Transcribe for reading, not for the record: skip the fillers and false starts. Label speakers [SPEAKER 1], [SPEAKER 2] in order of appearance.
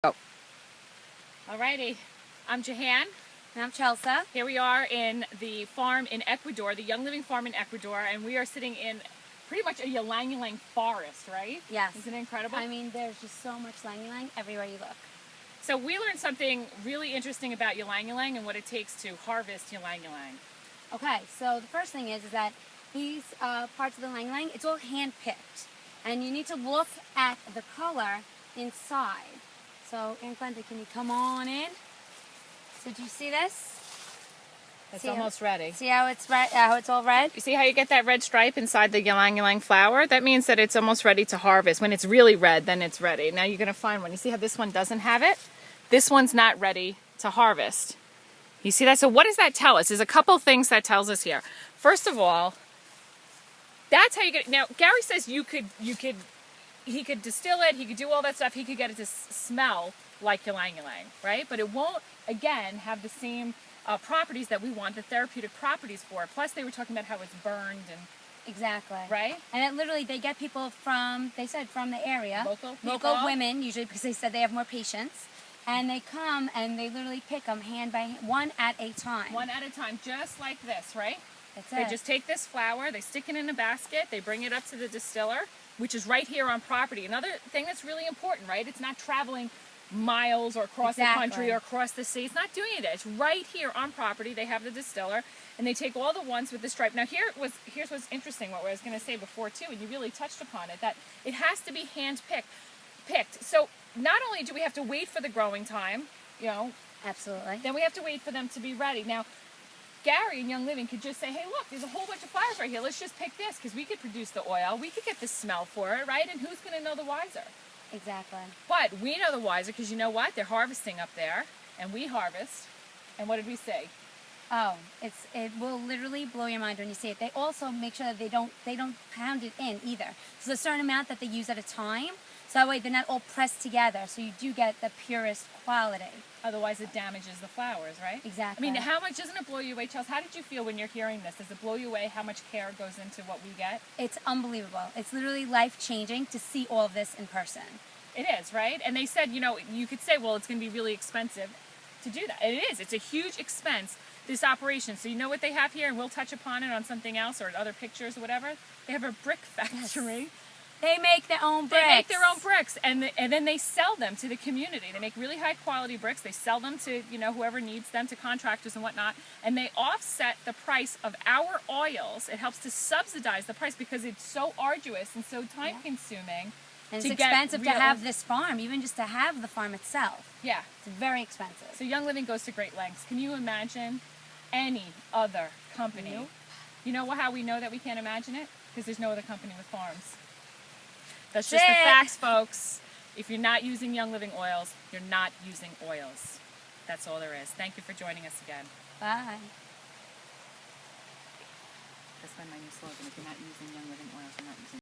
[SPEAKER 1] Go. Alrighty, I'm Jahan.
[SPEAKER 2] And I'm Chelsea.
[SPEAKER 1] Here we are in the farm in Ecuador, the Ylang Ylang farm in Ecuador, and we are sitting in pretty much a Ylang Ylang forest, right?
[SPEAKER 2] Yes.
[SPEAKER 1] Isn't it incredible?
[SPEAKER 2] I mean, there's just so much Ylang Ylang everywhere you look.
[SPEAKER 1] So we learned something really interesting about Ylang Ylang and what it takes to harvest Ylang Ylang.
[SPEAKER 2] Okay, so the first thing is that these parts of the Ylang Ylang, it's all hand-picked. And you need to look at the color inside. So, Aunt Glenda, can you come on in? So, do you see this?
[SPEAKER 1] It's almost ready.
[SPEAKER 2] See how it's red? How it's all red?
[SPEAKER 1] You see how you get that red stripe inside the Ylang Ylang flower? That means that it's almost ready to harvest. When it's really red, then it's ready. Now you're going to find one. You see how this one doesn't have it? This one's not ready to harvest. You see that? So what does that tell us? There's a couple things that tells us here. First of all, that's how you get it. Now, Gary says he could distill it, he could do all that stuff, he could get it to smell like Ylang Ylang, right? But it won't, again, have the same properties that we want, the therapeutic properties for it. Plus, they were talking about how it's burned and...
[SPEAKER 2] Exactly.
[SPEAKER 1] Right?
[SPEAKER 2] And it literally, they get people from, they said from the area.
[SPEAKER 1] Local
[SPEAKER 2] women, usually, because they said they have more patience. And they come and they literally pick them hand by hand, one at a time.
[SPEAKER 1] One at a time, just like this, right?
[SPEAKER 2] That's
[SPEAKER 1] They
[SPEAKER 2] it.
[SPEAKER 1] just take this flour, they stick it in a basket, they bring it up to the distiller, which is right here on property. Another thing that's really important, right? It's not traveling miles or across the country or across the sea. It's not doing it. It's right here on property. They have the distiller, and they take all the ones with the stripe. Now here's what's interesting, what I was going to say before too, and you really touched upon it, that it has to be hand-picked. So not only do we have to wait for the growing time, you know,
[SPEAKER 2] Absolutely.
[SPEAKER 1] then we have to wait for them to be ready. Now, Gary in Ylang Ylang could just say, hey, look, there's a whole bunch of flowers right here. Let's just pick this because we could produce the oil. We could get the smell for it, right? And who's going to know the wiser?
[SPEAKER 2] Exactly.
[SPEAKER 1] But we know the wiser because you know what? They're harvesting up there, and we harvest. And what did we say?
[SPEAKER 2] Oh, it will literally blow your mind when you see it. They also make sure that they don't pound it in either. There's a certain amount that they use at a time, so that way they're not all pressed together. So you do get the purest quality.
[SPEAKER 1] Otherwise, it damages the flowers, right?
[SPEAKER 2] Exactly.
[SPEAKER 1] I mean, how much doesn't it blow you away, Chelsea? How did you feel when you're hearing this? Does it blow you away how much care goes into what we get?
[SPEAKER 2] It's unbelievable. It's literally life-changing to see all of this in person.
[SPEAKER 1] It is, right? And they said, you know, you could say, well, it's going to be really expensive to do that. And it is. It's a huge expense, this operation. So you know what they have here, and we'll touch upon it on something else or in other pictures or whatever? They have a brick factory.
[SPEAKER 2] Yes. They make their own bricks.
[SPEAKER 1] They make their own bricks, and then they sell them to the community. They make really high quality bricks. They sell them to, you know, whoever needs them, to contractors and whatnot, and they offset the price of our oils. It helps to subsidize the price because it's so arduous and so time consuming.
[SPEAKER 2] And it's expensive to have this farm, even just to have the farm itself.
[SPEAKER 1] Yeah.
[SPEAKER 2] It's very expensive.
[SPEAKER 1] So Ylang Ylang goes to great lengths. Can you imagine any other company?
[SPEAKER 2] Nope.
[SPEAKER 1] You know how we know that we can't imagine it? Because there's no other company with farms. That's just the facts, folks. If you're not using Ylang Ylang oils, you're not using oils. That's all there is. Thank you for joining us again.
[SPEAKER 2] Bye.
[SPEAKER 1] That's my new slogan. If you're not using Ylang Ylang oils, you're not using